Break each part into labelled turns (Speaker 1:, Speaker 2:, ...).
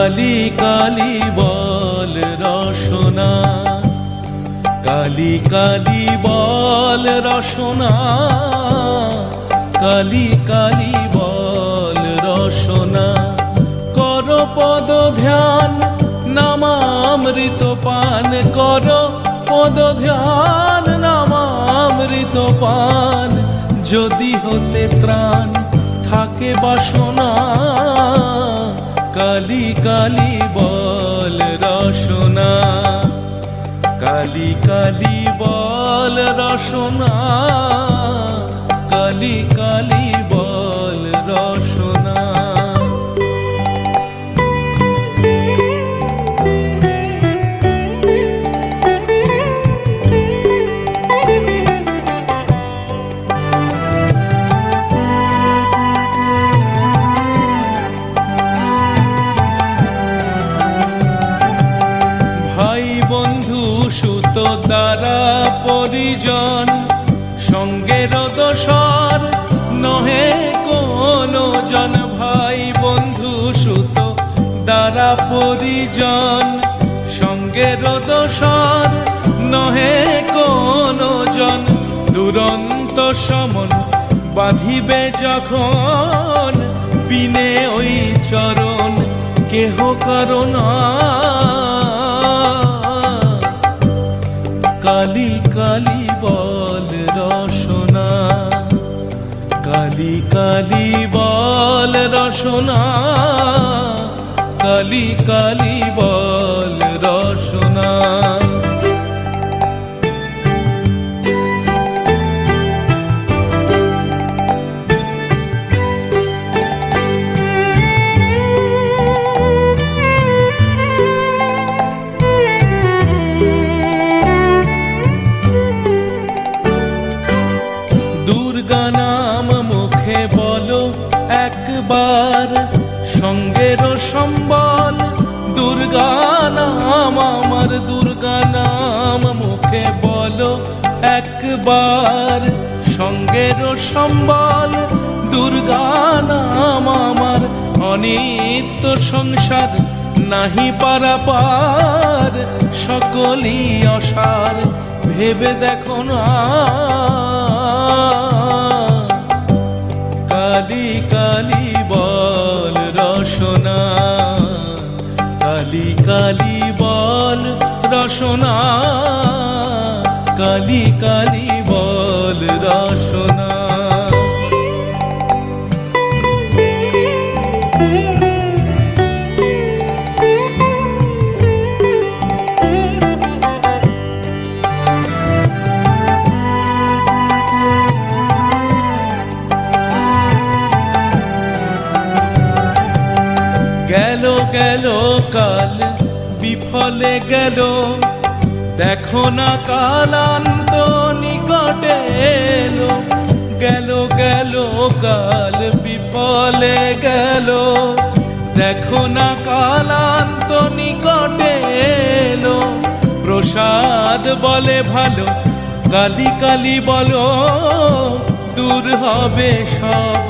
Speaker 1: কালি কালি বল রসনা, কালি কালি বল রসনা, কালি কালি বল রসনা। কর পদ ধ্যান নামামৃত পান, কর পদ ধ্যান নামামৃত পান। যদি হতে ত্রাণ থাকে বাসনা, কালি কালি বল রসনা, কালি কালি বল রসনা, কালি কালি বল রসনা। দ্বারা পরিজন সঙ্গের দোসর নহে কোনো জন। ভাই বন্ধু সুত দ্বারা পরিজন সঙ্গের দোসর নহে কোনো জন। দুরন্ত সমন বাঁধিবে যখন, বিনে ওই চরণ কেহ করুণা। কালি কালি বল রসনা, কালি কালি বল রসনা, কালি কালি বল রসনা। একবার সঙ্গের সম্বল, দুর্গা নাম আমার, দুর্গা নাম মুখে বলো একবার। সঙ্গের সম্বল দুর্গা নাম আমার, অনিত্য সংসার নাহি পারাপার। সকলই অসার ভেবে দেখো না, কালি কালি বল রসনা, কালি কালি বল রসনা, কালি কালি বল রসনা। গেল গেল কাল বিফলে গেল, দেখো না কালান্ত নিকটে এলো। গেল গেল কাল বিফলে গেল, দেখো না কালান্ত নিকটে এলো। প্রসাদ বলে ভালো, কালি কালি বলো, দূর হবে সব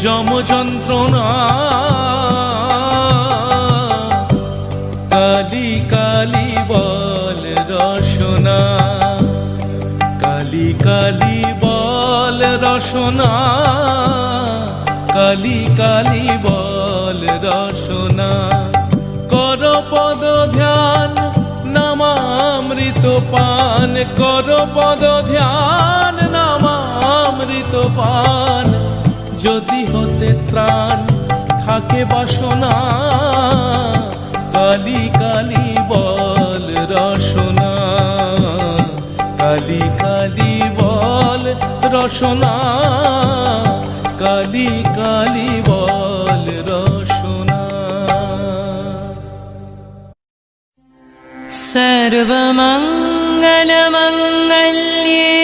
Speaker 1: যম যন্ত্রণা। কালি কালি বল রসনা, কালি কালি বল রসনা, কালি কালি বল রসনা। কর পদ ধ্যান নামামৃত পান, কর পদ ধ্যান নামামৃত পান। যদি হতে ত্রাণ থাকে বাসনা, কালি কালি বল রসনা, কালি কালি বল রসনা, কালি কালি বল রসনা।
Speaker 2: सर्वमंगल मंगल्ये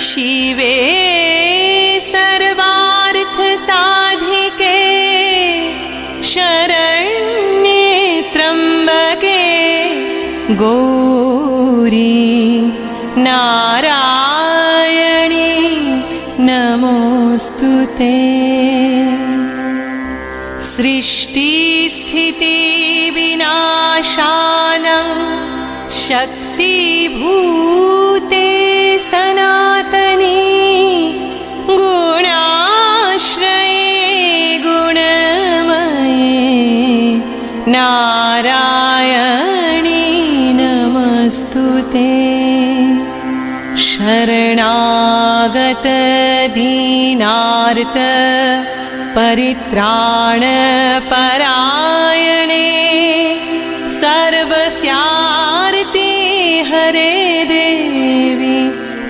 Speaker 2: शिवे सर्वार्थ साधिके, शरण्ये त्र्यंबके गौरी नारायणी नमोस्तुते। सृष्टिस्थिति विनाशानं शक्तिभूते सनातनी गुणाश्रये गुणमये नारायणी नमस्तुते शरणागत दीनार्त परित्राण परायणे सर्वस्यार्ते हरे देवी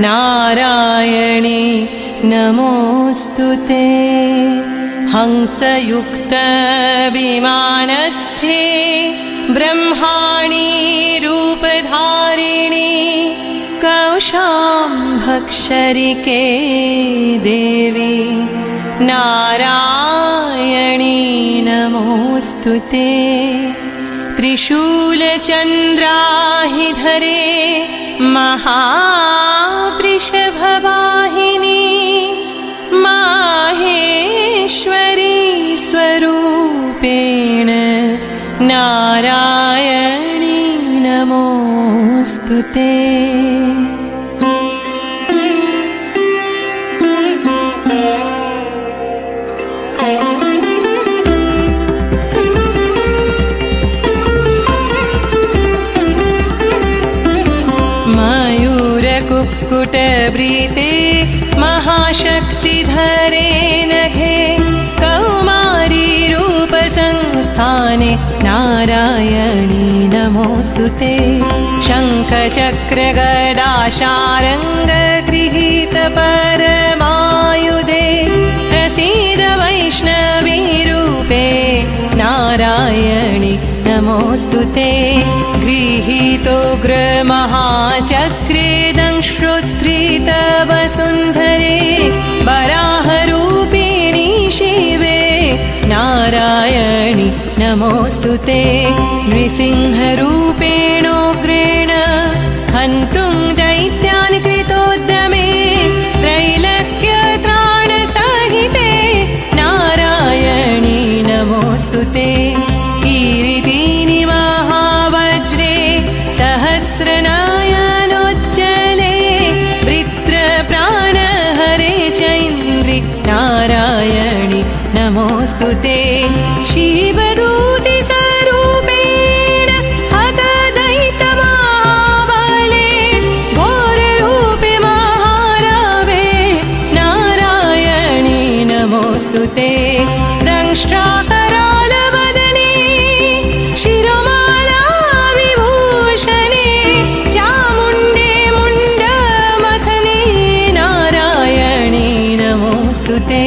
Speaker 2: नारायणी नमोस्तुते हंसयुक्त विमानस्थे ब्रह्माणी रूपधारिणी कौशाम्भक्षरिके देवी नारायणी नमोस्तुते त्रिशूलचन्द्राहिधरे महावृषभवाहिनी माहेश्वरी स्वरूपेण नारायणी नमोस्तुते कुक्कुटभृते महाशक्तिधरे नघे कौमारी रूपसंस्थाने नारायणी नमोस्तुते शङ्खचक्रगदाशारङ्गगृहीत परमायुधे प्रसीद वैष्णवी रूपे नारायणी नमोस्तुते गृहीतोग्रमहाचक्रे दंश्रोत्री तव सुन्दरे वराहरूपिणी शिवे नारायणी नमोस्तुते नृसिंहरूपेणोग्रेण हन्तुं दैत्यान् कृतोद्यमे त्रैलक्यत्राणसहिते नारायणी नमोस्तुते किरीटिनि महावज्रे सहस्रनयनोज्ज्वले वृत्रप्राणहरे चैन्द्रि नारायणी नमोस्तुते शिवदूति स्वरूपेण हतदैत्यमावले घोररूपे महारवे नारायणी नमोस्तुते दंष्ट्राकरालवदने शिरोमाला विभूषणे चामुण्डे मुण्डमथने नारायणी नमोस्तुते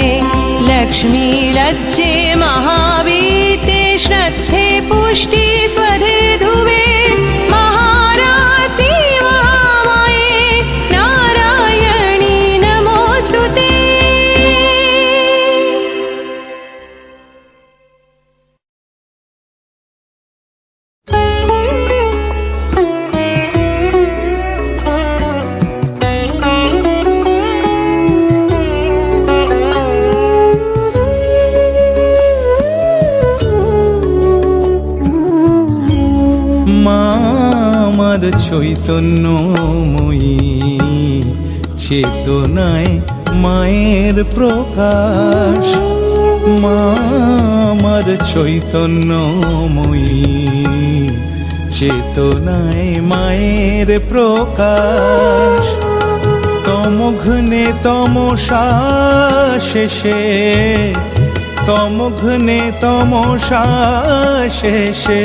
Speaker 2: लक्ष्मी लज्जे महावीते श्रद्धे पुष्टि स्वधे ध्रुवे महाराति महामाये नारायणी नमोस्तुते
Speaker 1: মামার চৈতন্যময়ী চেতনায় মায়ের প্রকাশ মামার চৈতন্যময়ী চেতনায় মায়ের প্রকাশ তমঘ্নে তমসা শেষে তমঘ্নে তমসা শেষে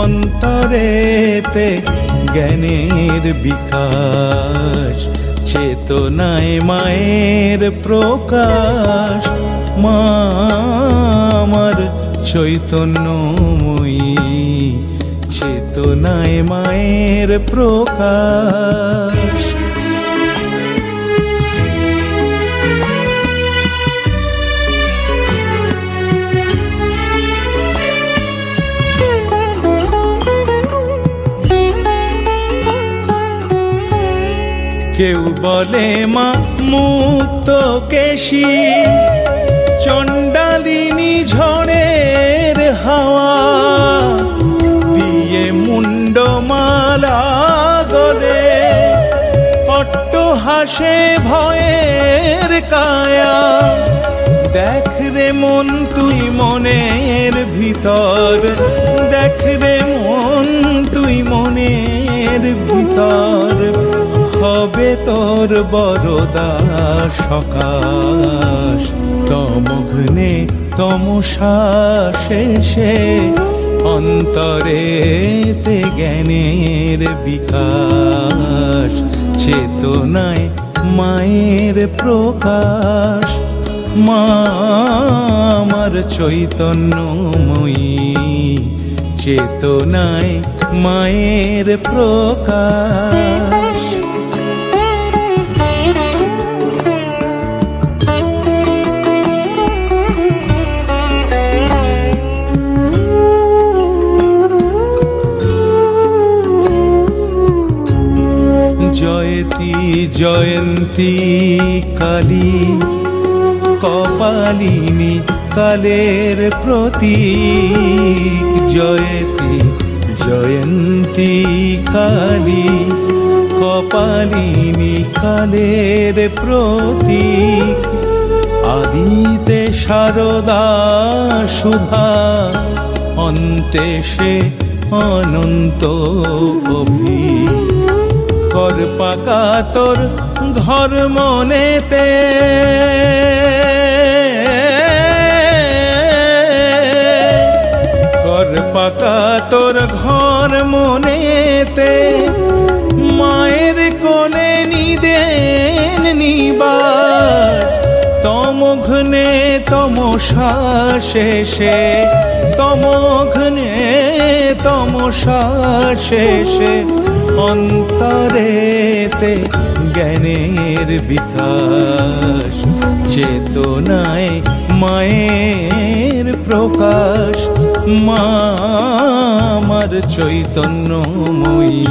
Speaker 1: অন্তরেতে জ্ঞানের বিকাশ চেতনায় মায়ের প্রকাশ মা আমার চৈতন্যময়ী চেতনায় মায়ের প্রকাশ কেউ বলে মা মুক্ত কেশী চণ্ডালিনী ঝড়ের হাওয়া দিয়ে মুন্ডমালা গলে, অট্টহাসে ভয়ের কায়া। দেখ রে মন তুই মনের ভিতর, দেখ রে মন তুই মনের ভিতর, হবে তোর বরদা সকাশ। তমঘ্নে তমসা শেষে অন্তরেতে জ্ঞানের বিকাশ। চেতনায় মায়ের প্রকাশ, মা আমার চৈতন্যময়ী। চেতনায় মায়ের প্রকাশ। জয়তী জয়ন্তী কালী, কপালিনী কালের প্রতীক। জয়তী জয়ন্তী কালী, কপালিনী কালের প্রতীক। আদিতে শারদা সুধা, অন্তে সে অনন্ত অভিক। কর পাকা তোর ঘর মনেতে, কর পাকা তোর ঘর মনেতে। মায়ের কোলে নিদেন নিবাস, তমঘ্নে তমসা শেষে, তমঘ্নে তমসা শেষে অন্তরেতে জ্ঞানের বিকাশ। চেতনায় মায়ের প্রকাশ, মা আমার চৈতন্যময়ী।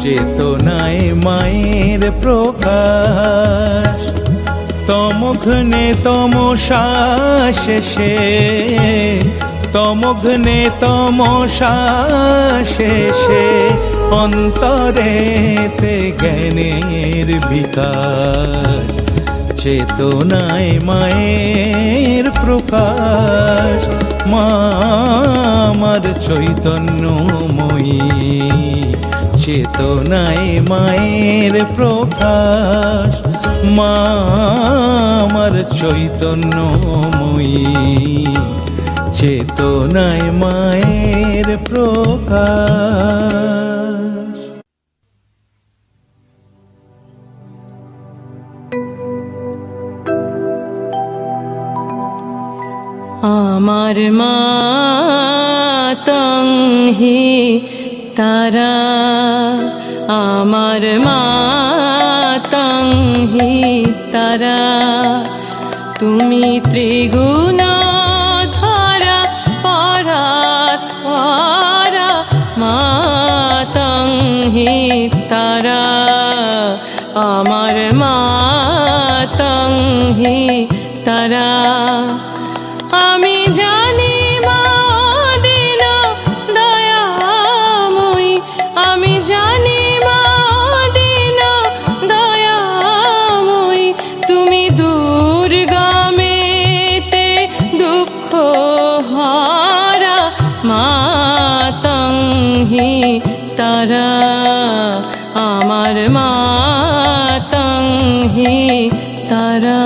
Speaker 1: চেতনায় মায়ের প্রকাশ। তমঘ্নে তমসা শেষে, তমঘ্নে তমসা শেষে অন্তরেতে জ্ঞানের বিকাশ। চেতনায় মায়ের প্রকাশ, মা আমার চৈতন্যময়ী। চেতনায় মায়ের প্রকাশ, মা আমার চৈতন্যময়ী। চেতনায় মায়ের প্রকাশ।
Speaker 2: আমার মাতং হি তারা, আমার মাতং হি তারা। তুমি ত্রিগুণ ধরা পরাৎপরা, মাতং হি তারা। আমার মাতং হি তারা। আমি জানি মা দিন দয়াময়ী, আমি জানি মা দিন দয়াময়ী। তুমি দুর্গমেতে দুঃখ হারা, মাতং হি তারা। আমার মাতং হি তারা।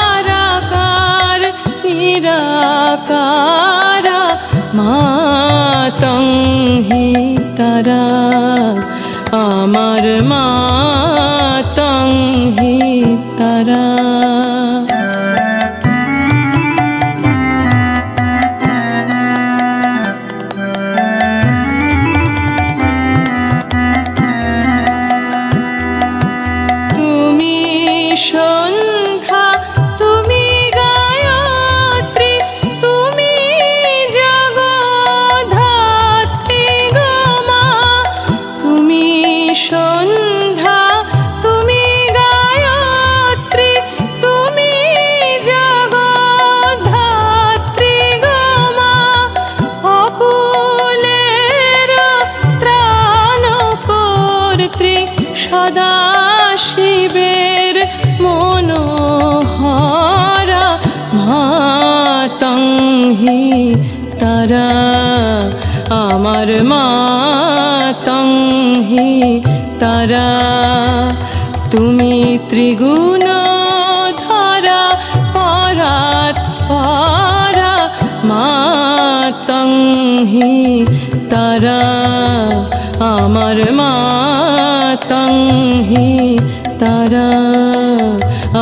Speaker 2: সাকারাকার নিরাকার মা মাতং হি তারা, আমার মাতং হি তারা। তুমি সন্ধ্যা, তুমি গায়ত্রী, তুমি জগদ্ধাত্রী গো মা। তুমি সন্ধ্যা, তুমি গায়ত্রী, তুমি জগদ্ধাত্রী গো মা। অকুলের ত্রাণকর্ত্রী, সদা শিবের মনোহরা, মাতং হি তারা, আমার মাতং হি তারা। তুমি ত্রিগুণ ধরা, পরাৎ পরা, মাতং হি তারা, আমার মাতং হি তারা,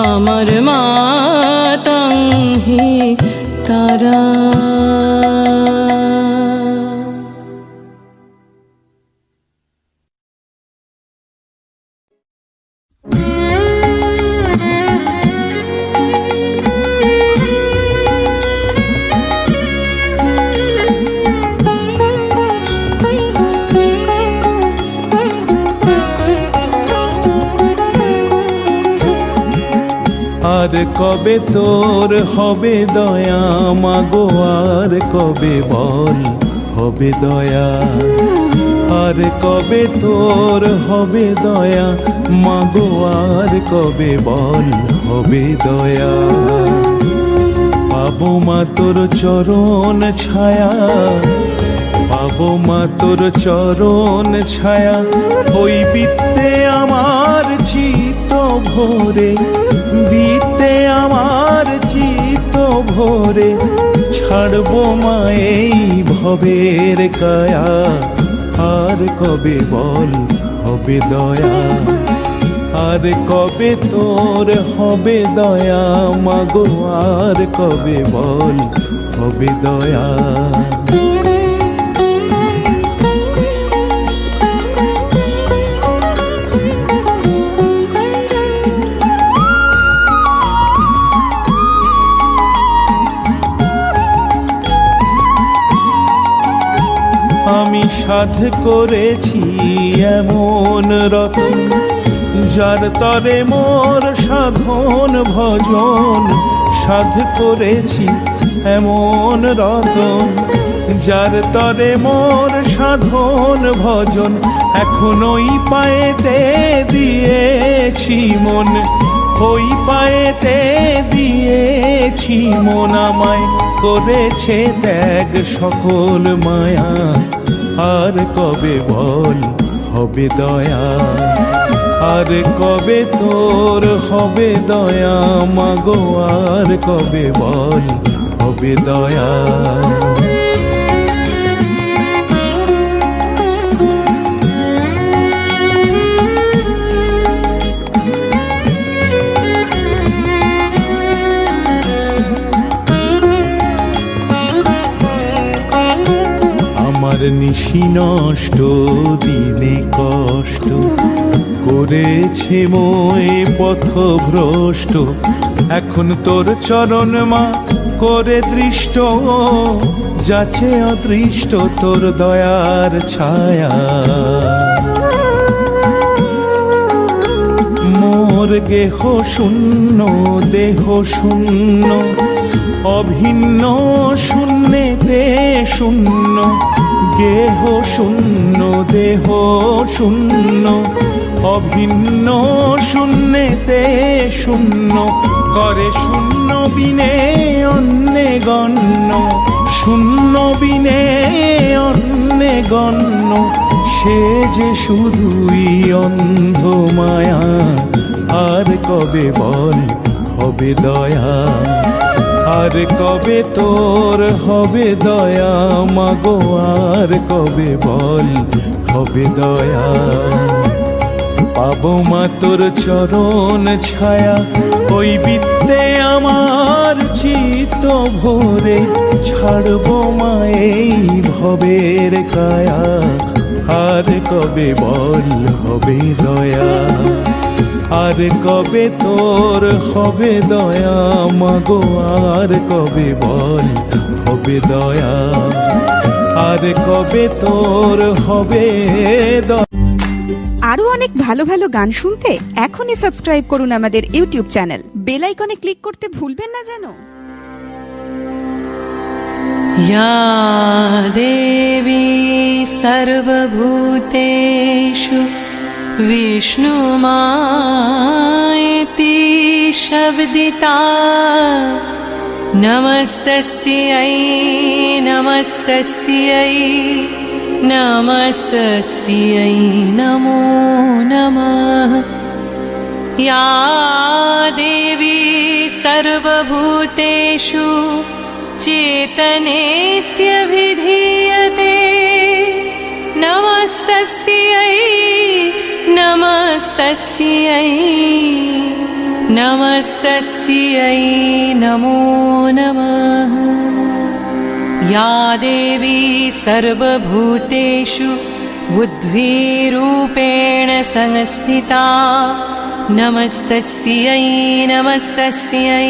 Speaker 2: আমার মাতং হি তারা।
Speaker 1: আর কবে তোর হবে দয়া মাগো, আর কবে বল হবে দয়া। আর কবে তোর হবে দয়া মাগো, আর কবে বল হবে দয়া। পাবো মা তোর চরণ ছায়া, পাবো মা তোর চরণ ছায়া। ওই বিত্তে আমার চিত্ত ভরে, বিত্তে আমার চিত্ত ভরে। ছাড়বো মা এই ভবের কায়া, আর কবে বল হবে দয়া। আর কবে তোর হবে দয়া মাগো, আর কবে বল হবে দয়া। আমি সাধ করেছি এমন রতন, যার তরে মোর সাধন ভজন। সাধ করেছি এমন রতন, যার তরে মোর সাধন ভজন। এখন ওই পায়েতে দিয়েছি মন, ওই পায়েতে দিয়েছি মন। আমায় করেছে ত্যাগ সকল মায়া, আর কবে বল হবে দয়া। আর কবে তোর হবে দয়া মাগো, আর কবে বল হবে দয়া। আমার নিশি নষ্ট, দিনে কষ্ট করেছে মোয় পথভ্রষ্ট। এখন তোর চরণ মা করে দৃষ্ট, যাচ্ছে অদৃষ্ট তোর দয়ার ছায়া। মোর গেহ শূন্য, দেহ শূন্য, অভিন্ন শূন্যেতে শূন্য। গেহ শূন্য, দেহ শূন্য, অভিন্ন শূন্যেতে শূন্য। করে শূন্য বিনে অন্যে গণ্য, শূন্য বিনে অন্যে গণ্য। সে যে শুধুই অন্ধ মায়া, আর কবে বল হবে দয়া। আর কবে তোর হবে দয়া মাগো, আর কবে বল হবে দয়া। পাবো মা তোর চরণ ছায়া, ওই বিত্তে আমার চিত্ত ভরে। ছাড়বো মা এই ভবের কায়া, আর কবে বল হবে দয়া। আর কবে তোর হবে দয়া মাগো, আর কবে বল হবে দয়া। আর কবে তোর হবে দয়া।
Speaker 3: আরো অনেক ভালো ভালো গান শুনতে এখনই সাবস্ক্রাইব করুন আমাদের ইউটিউব চ্যানেল। বেল আইকনে ক্লিক করতে ভুলবেন না যেন।
Speaker 2: या देवी सर्वभूतेषु विष्णुमायेति शब्दिता, नमस्तस्यै नमस्तस्यै नमस्तस्यै नमो नमः। या देवी सर्वभूतेषु चेतनेत्यभिधीयते, नमस्तस्यै नमस्तस्यै नमस्तस्यै नमो नमः। या देवी सर्वभूतेषु बुद्धिरूपेण संस्थिता, नमस्तस्यै नमस्तस्यै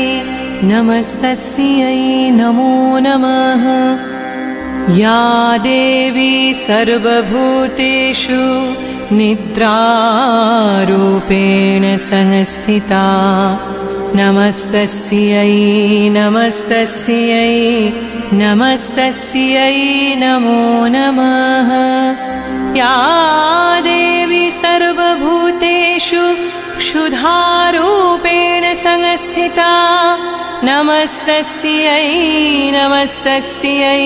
Speaker 2: नमस्तस्यै नमो नमः। या देवी सर्वभूतेषु निद्रारूपेण संस्थिता, नमस्तस्यै नमस्तस्यै नमस्तस्यै नमो नमः। या देवी सर्वभूतेषु क्षुधारूपेण संस्थिता, नमस्तस्यै नमस्तस्यै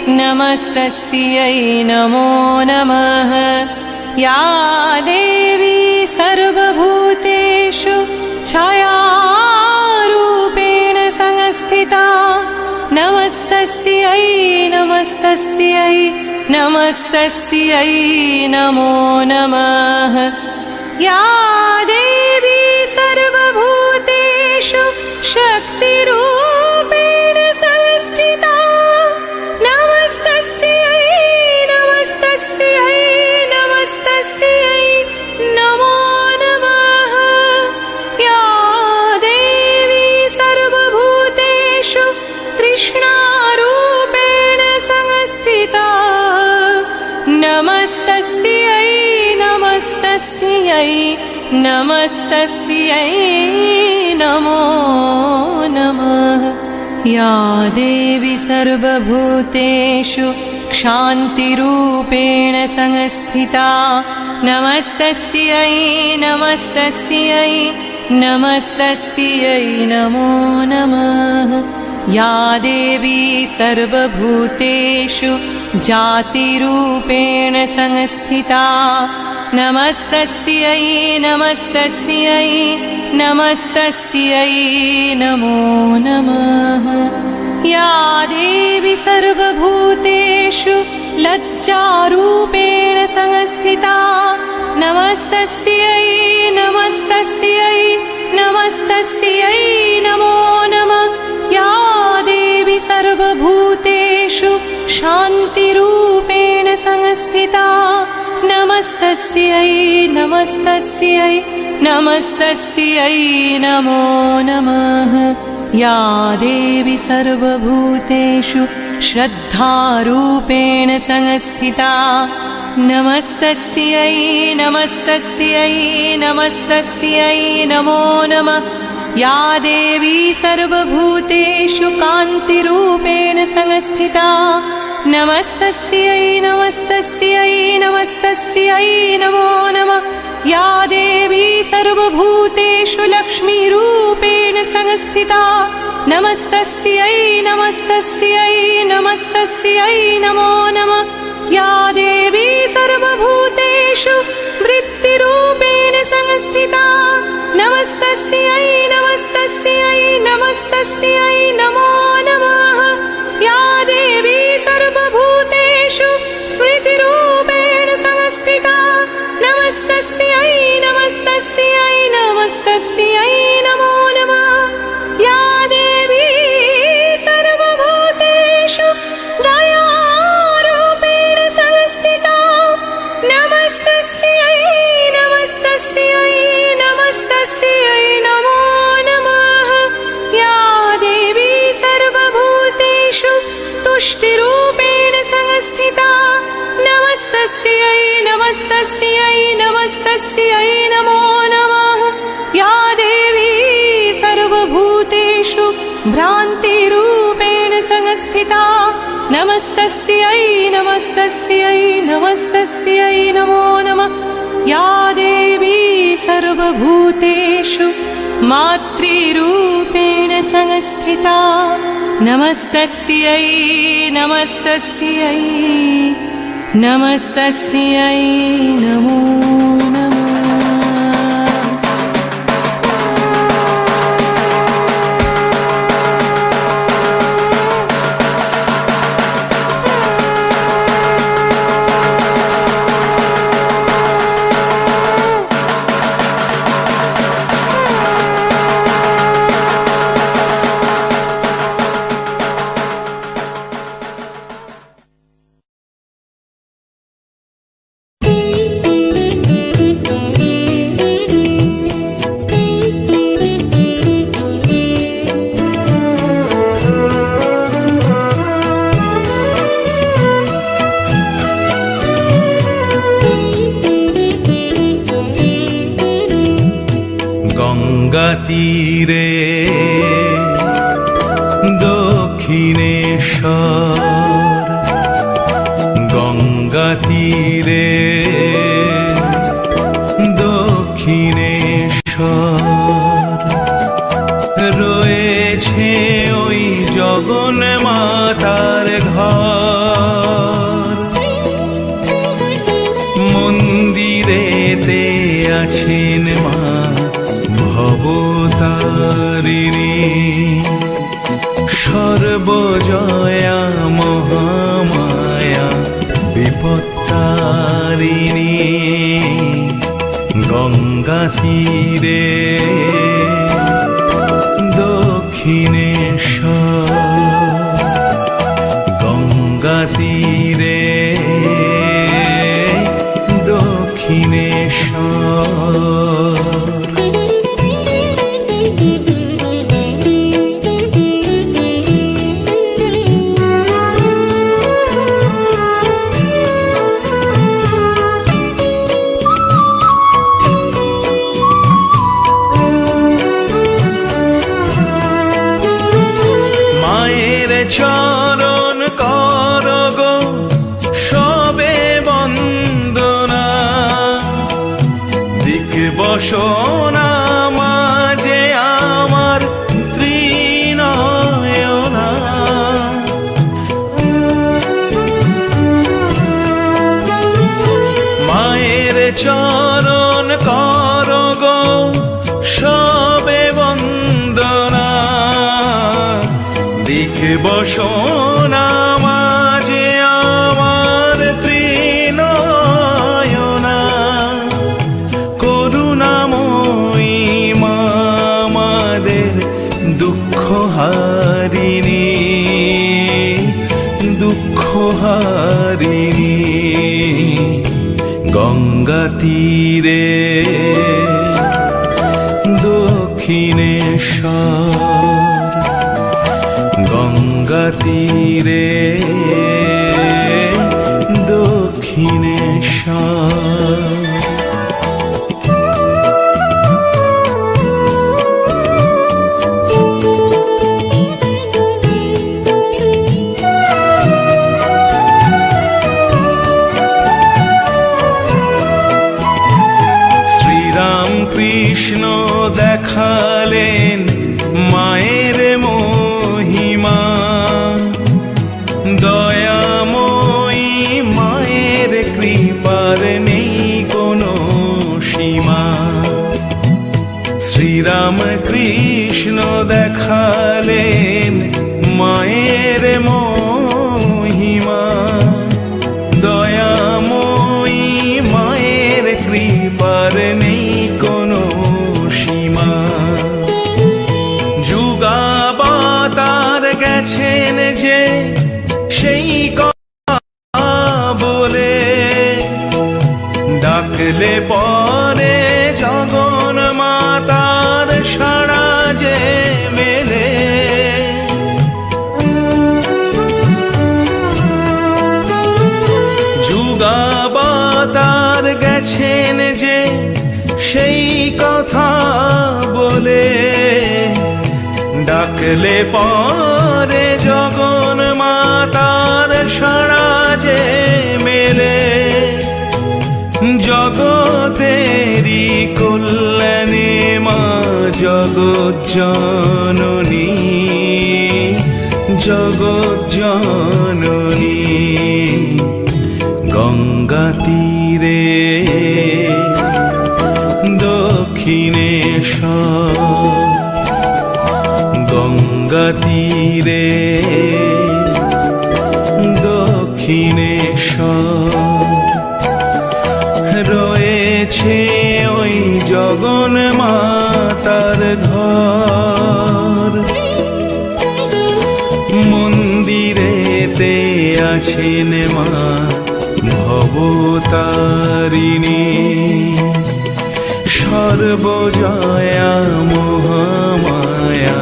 Speaker 2: नमस्तस्यै नमो नमः। या देवी सर्वभूतेषु छायारूपेण संस्थिता, नमस्तस्यै नमस्तस्यै नमस्तस्यै नमो नमः। या देवी सर्वभूतेषु शक्तिरूपेण संस्थिता, नमस्तस्यै नमस्तस्यै नमस्तस्यै नमो नमः। या देवी सर्वभूतेषु तृष्णारूपेण संस्थिता, नमस्तस्यै नमस्तस्यै नमस्तस्यै नमो नमः। या देवी सर्वभूतेषु क्षान्तिरूपेण संस्थिता, नमस्तस्यै नमस्तस्यै नमस्तस्यै नमो नमः। या देवी सर्वभूतेषु जातिरूपेण संस्थिता, नमस्तस्यै नमस्तस्यै नमस्तस्यै नमो नमः। या देवी सर्वभूतेषु लज्जारूपेण संस्थिता, नमस्तस्यै नमस्तस्यै नमस्तस्यै नमो नमः। या देवी सर्वभूतेषु शान्तिरूपेण संस्थिता, नमस्तस्यै नमस्तस्यै नमस्तस्यै नमो नमः। या देवी सर्वभूतेषु श्रद्धारूपेण संस्थिता, नमस्तस्यै नमस्तस्यै नमस्तस्यै नमो नमः। या देवी सर्वभूतेषु कान्तिरूपेण संस्थिता, नमस्तस्यै नमस्तस्यै नमस्तस्यै नमो नमः। या देवी सर्वभूतेषु लक्ष्मीरूपेण संस्थिता, नमस्तस्यै नमस्तस्यै नमस्तस्यै नमो नमः। या देवी सर्वभूतेषु वृत्तिरूपेण संस्थिता, नमस्तस्यै नमस्तस्यै नमस्तस्यै नमस्तस्यै नमो नमः। या देवी सर्वभूतेषु स्मृतिरूपेण संस्थिता नमस्तस्यै नमस्तस्यै नमस्तस्यै नमो नमः। या देवी सर्वभूतेषु दयारूपेण संस्थिता नमस्तस्यै नमस्तस्यै नमस्तस्यै नमो नमः। या देवी सर्वभूतेषु तुष्टिरूपेण संस्थिता नमस्तस्यै नमस्तस्यै नमस्तस्यै नमो नमः। या देवी सर्वभूतेषु भ्रान्तिरूपेण संस्थिता नमस्तस्यै नमस्तस्यै नमस्तस्यै नमो नमः। या देवी सर्वभूतेषु मातृरूपेण संस्थिता नमस्तस्यै नमस्तस्यै नमस्तस्यै नमो नमः।
Speaker 1: গঙ্গা তীরে দক্ষিণেশ্বর, গঙ্গা তীরে দক্ষিণেশ্বর রয়েছে ওই জগন মাতার ঘর। মন্দিরেতে আছেন মা ভবতারিণী, সর্বজয়া মহামায়া বিপত্তারিণী। গঙ্গা তীরে দক্ষিণেশ্বর, গঙ্গা তীরে দক্ষিণেশ্বর। চরণ কর গো সবে বন্দনা, দিক বসনা মাঝে আমার ত্রিনয়না। মায়ের চরণ কর গো সবে বন্দনা, দিকে বসনা মাঝে আমার ত্রিনয়না। করুণাময়ী মা আমাদের দুঃখ হারিণী, দুঃখ হারিণী। গঙ্গা তীরে দক্ষিণেশ্বর, গঙ্গা তীরে দক্ষিণেশ্বর। কৃষ্ণ দেখালেন মায়ের মহিমা, দয়াময়ী মায়ের কৃপার নেই কোনো সীমা। শ্রীরাম কৃষ্ণ দেখা গেছেন যে সেই কথা বলে, ডাকলে পরে জগন মাতার সাড়া যে মেলে। যুগাবতার গেছেন যে সেই কথা বলে, ডাকলে পরে জগন মাতার সাড়া যে মেলে। জগতেরি কল্যাণে মা জগৎ জননী, জগৎ জননী। গঙ্গা তীরে দক্ষিণেশ্বর, গঙ্গা তীরে দক্ষিণেশ্বর, রয়েছে ওই জগন মাতার ঘর। মন্দিরেতে আছেন মা ভবতারিণী, সর্বজয়া মহামায়া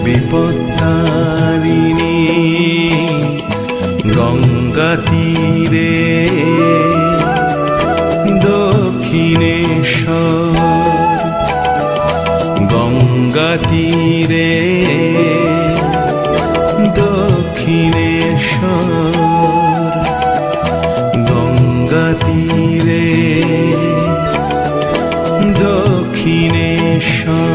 Speaker 1: বিপত্তারিণী। গঙ্গা তীরে দক্ষিণেশ্বর, গঙ্গা তীরে দক্ষিণেশ্বর, গঙ্গা তীরে দক্ষিণেশ্বর।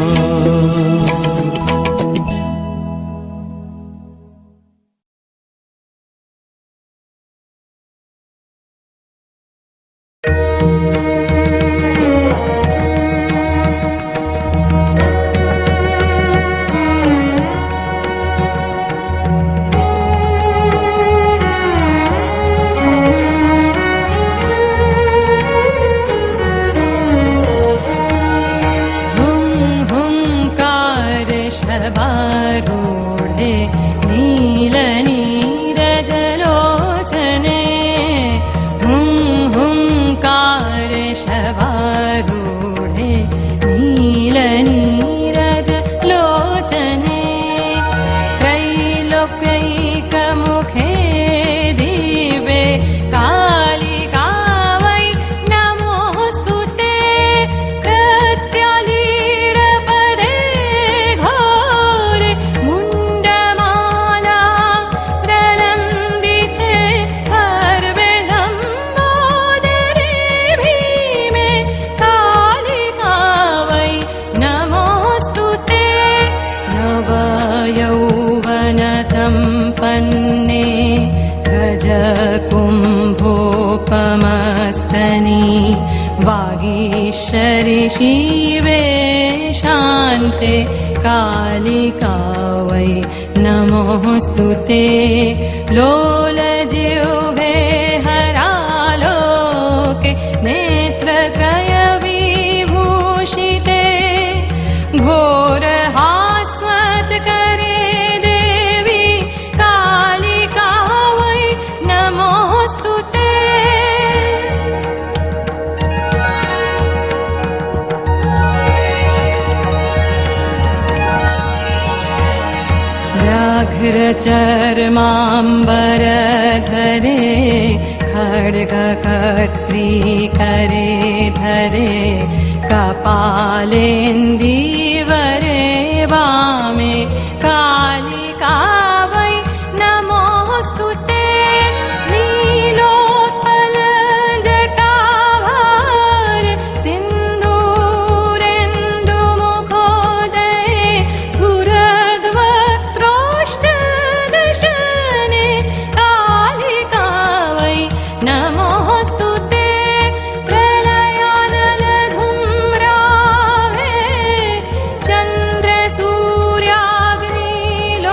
Speaker 2: वागीश्वरि शिवे शान्ते कालिका वै नमोऽस्तुते लोलजिह्वे हरालोके नेत्रत्रयविभूषिते घोरहास्वत्करे देवी कालिका वै नमोऽस्तुते। व्याघ्रचर्माम्बरधरे खड्गकर्त्री करे धरे कपालेन्दीवरे वामे कालिका वै नमोऽस्तुते। नीलोत्पलजटाभार सिन्दूरेन्दुमुखोदये सुरद्वक्त्रोष्टदशने कालिका वै नमोऽस्तुते। प्रलयानलधूम्राभे चन्द्रसूर्याग्निलोचने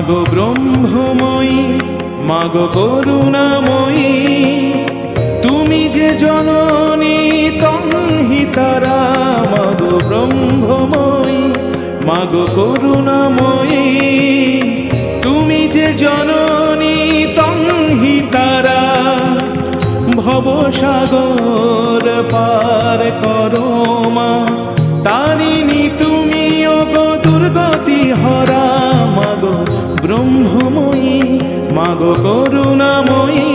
Speaker 1: মাগো ব্রহ্মময়ী, মাগো করুণাময়ী, তুমি যে জননী তন্হিতারা। মাগো ব্রহ্মময়ী, মাগো করুণাময়ী, তুমি যে জননী তন্হিতারা। ভবসাগর পার করো মা, তারিণী তুমি ওগো দুর্গতি হরা। মাগো ব্রহ্মময়ী, মাগো করুণাময়ী,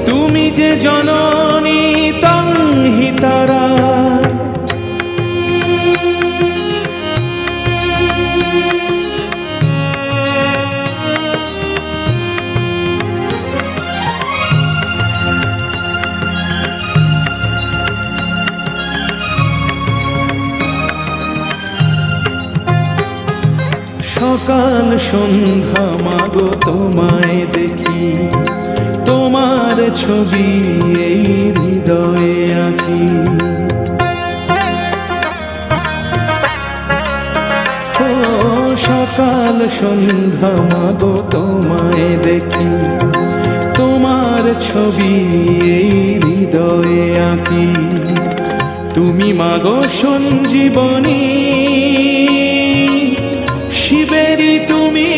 Speaker 1: তুমি যে জননী তন্হিতারা। সকাল সন্ধ্যা মাগো তোমায় দেখি, তোমার ছবি এই হৃদয়ে আঁকি। ও সকাল সন্ধ্যা মাগো তোমায় দেখি, তোমার ছবি এই হৃদয়ে আঁকি। তুমি মাগো সঞ্জীবনী, শিবেরি তুমি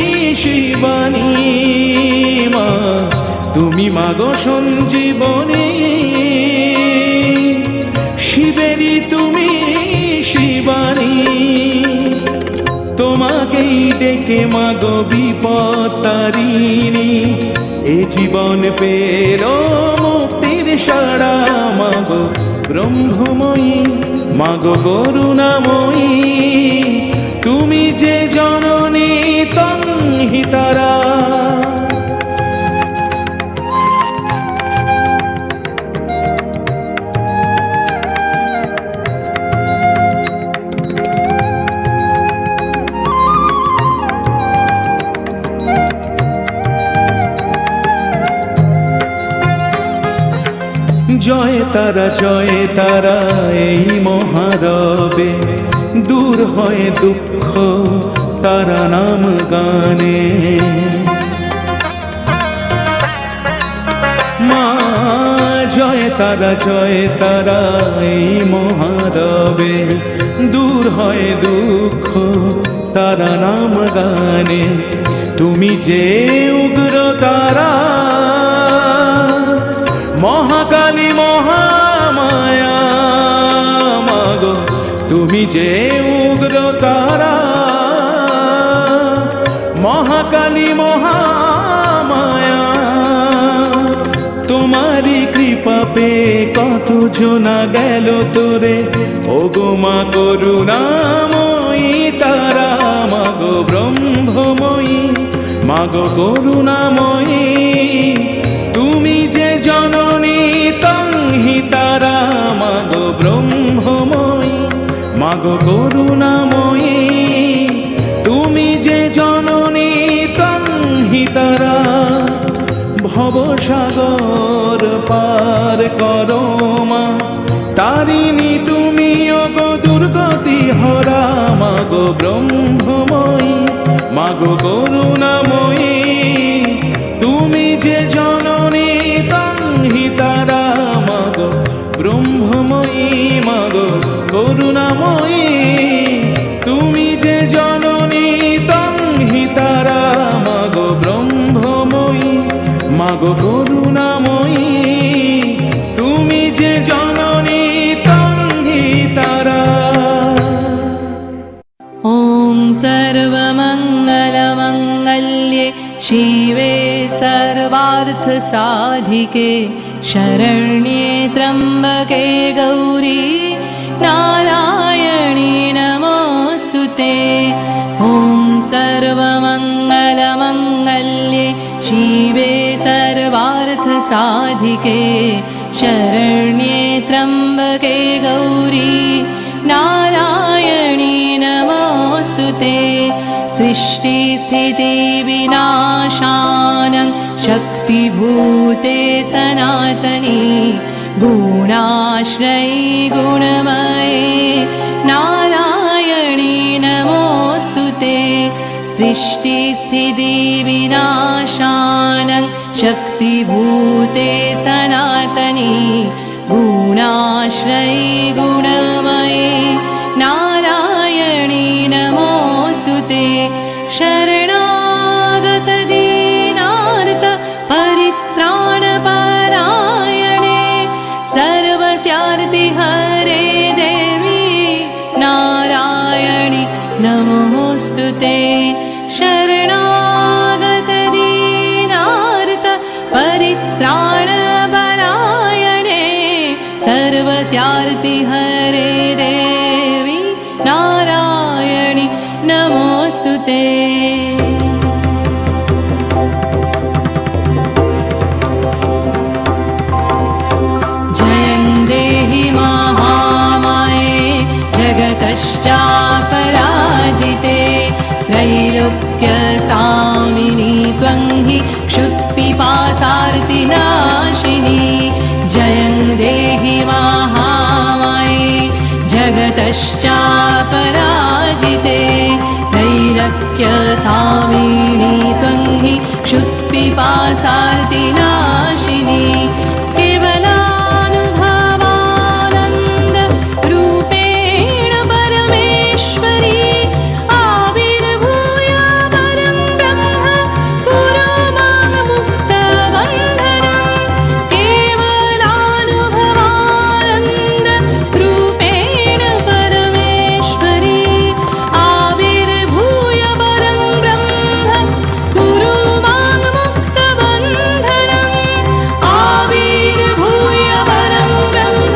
Speaker 1: শিবানী। মা তুমি মাগো সঞ্জীবনী, শিবেরি তুমি শিবানী। তোমাকেই ডেকে মাগো বিপদ তারিণী, এ জীবন পেল মুক্তির সারা। মাগো ব্রহ্মময়ী, মাগো করুণাময়ী, তুমি যে জননী তন্হিতারা। জয় তারা এই মহারবে, দূর হয় দুঃখ তারা নাম গানে। মা জয় তারা এই মহারবে, দূর হয় দুঃখ তারা নাম গানে। তুমি যে উগ্র তারা, মহাকালী মহামায়া। মাগো তুমি যে উগ্র তারা, মহাকালী মহামায়া। তোমারি কৃপা পে কত জনা গেল তোরে, ওগো মা করুণাময়ী তারা। মাগো ব্রহ্মময়ী, মাগো করুণাময়ী, তুমি যে জননী তন্হিতারা। মাগো ব্রহ্মময়ী, মাগো করুণাময়ী, তুমি যে জননী তন্হিতারা। ভবসাগর পার করো মা, তারিণী তুমি ওগো দুর্গতি হরা। মাগো ব্রহ্মময়ী, মাগো করুণাময়ী, তুমি যে জননী তন্হিতারা। মাগো ব্রহ্মময়ী, মাগো করুণাময়ী, তুমি যে জননী তন্হিতারা। মাগো ব্রহ্মময়ী, মাগো করুণাময়ী, তুমি যে জননী তন্হিতারা।
Speaker 2: ॐ सर्वमङ्गलमङ्गल्ये शिवे सर्वार्थसाधिके शरण्ये त्र्यम्बके गौरी नारायणी नमोऽस्तु ते। ॐ सर्वमङ्गलमङ्गल्ये शिवे सर्वार्थसाधिके शरण्ये त्र्यम्बके गौरी नारायणी नमोऽस्तु ते। सृष्टिस्थितिविनाशानं शक्तिभूते सनातनी गुणाश्रयी गुणमये नारायणी नमोऽस्तु ते। सृष्टिस्थितिविनाशानं शक्तिभूते सनातनी गुणाश्रयी गुणमयी नारायणी नमोऽस्तु ते शरणागत दीनार्त परित्राणपरायणे सर्वस्यार्ति हरे देवी नारायणि नमोऽस्तु ते शरणागत दीनार्त परित्राणपरायणे सर्वस्यार्ति हरे देवी नारायणि नमोऽस्तु ते जयं देहि महामाये जगतश्चापराजिते त्रैलोक्यसामिनी त्वं हि क्षुत्पिपासार्तिनाशिनी जयं देहि महामाये जगतश्चापराजिते त्रैलोक्यसामिनी त्वं हि क्षुत्पिपासार्तिनाशिनी केवलानुभवानन्द रूपेण परमेश्वरी आविर्भूय परं ब्रह्म कुरु मां मुक्तबन्धनं केवलानुभवानन्द रूपेण परमेश्वरी आविर्भूय परं ब्रह्म कुरु मां मुक्तबन्धनं आविर्भूय परं ब्रह्म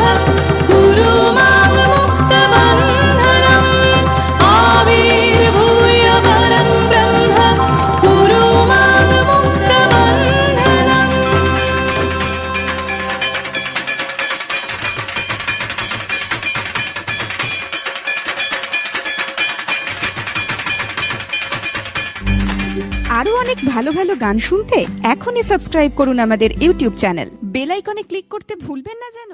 Speaker 2: कुरु मां मुक्तबन्धनं आविर्भूय परं ब्रह्म कुरु मां मुक्तबन्धनम्
Speaker 3: আরো অনেক ভালো ভালো গান শুনতে এখনই সাবস্ক্রাইব করুন আমাদের ইউটিউব চ্যানেল। বেল আইকনে ক্লিক করতে ভুলবেন না যেন।